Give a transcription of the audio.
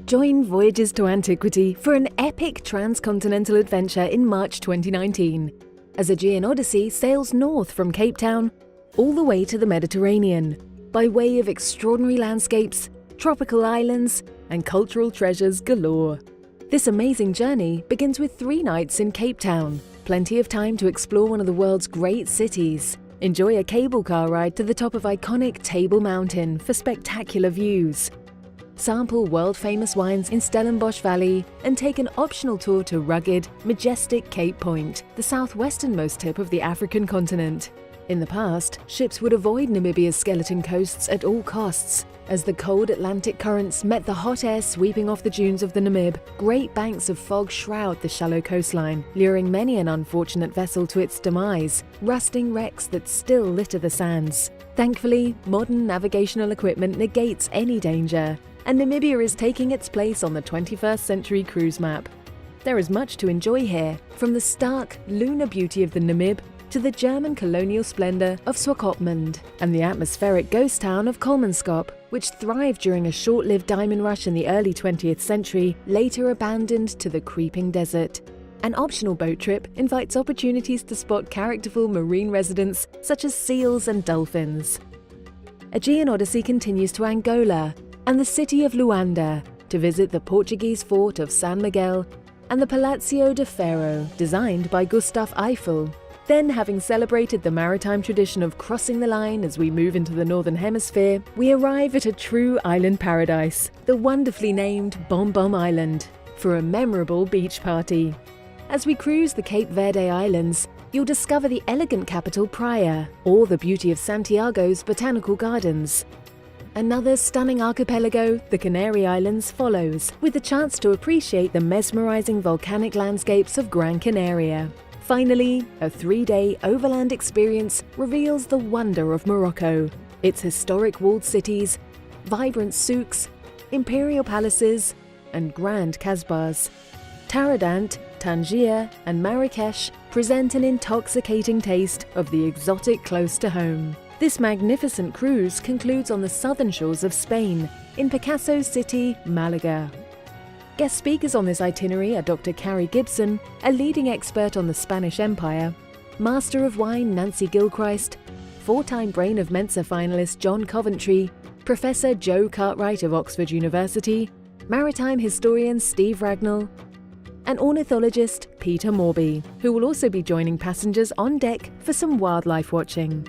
Join Voyages to Antiquity for an epic transcontinental adventure in March 2019, as Aegean Odyssey sails north from Cape Town all the way to the Mediterranean, by way of extraordinary landscapes, tropical islands, and cultural treasures galore. This amazing journey begins with 3 nights in Cape Town, plenty of time to explore one of the world's great cities. Enjoy a cable car ride to the top of iconic Table Mountain for spectacular views. Sample world-famous wines in Stellenbosch Valley and take an optional tour to rugged, majestic Cape Point, the southwesternmost tip of the African continent. In the past, ships would avoid Namibia's skeleton coasts at all costs. As the cold Atlantic currents met the hot air sweeping off the dunes of the Namib, great banks of fog shroud the shallow coastline, luring many an unfortunate vessel to its demise, rusting wrecks that still litter the sands. Thankfully, modern navigational equipment negates any danger, and Namibia is taking its place on the 21st century cruise map. There is much to enjoy here, from the stark, lunar beauty of the Namib to the German colonial splendor of Swakopmund and the atmospheric ghost town of Kolmanskop, which thrived during a short-lived diamond rush in the early 20th century, later abandoned to the creeping desert. An optional boat trip invites opportunities to spot characterful marine residents such as seals and dolphins. Aegean Odyssey continues to Angola and the city of Luanda to visit the Portuguese fort of San Miguel and the Palácio de Ferro, designed by Gustave Eiffel. Then, having celebrated the maritime tradition of crossing the line as we move into the Northern Hemisphere, we arrive at a true island paradise, the wonderfully named Bom Bom Island, for a memorable beach party. As we cruise the Cape Verde Islands, you'll discover the elegant capital Praia, or the beauty of Santiago's botanical gardens. Another stunning archipelago, the Canary Islands, follows, with the chance to appreciate the mesmerizing volcanic landscapes of Gran Canaria. Finally, a 3-day overland experience reveals the wonder of Morocco, its historic walled cities, vibrant souks, imperial palaces, and grand kasbahs. Taradant, Tangier, and Marrakesh present an intoxicating taste of the exotic close to home. This magnificent cruise concludes on the southern shores of Spain, in Picasso's city, Malaga. Guest speakers on this itinerary are Dr. Carrie Gibson, a leading expert on the Spanish Empire, Master of Wine Nancy Gilchrist, 4-time Brain of Mensa finalist John Coventry, Professor Joe Cartwright of Oxford University, maritime historian Steve Ragnall, and ornithologist Peter Morby, who will also be joining passengers on deck for some wildlife watching.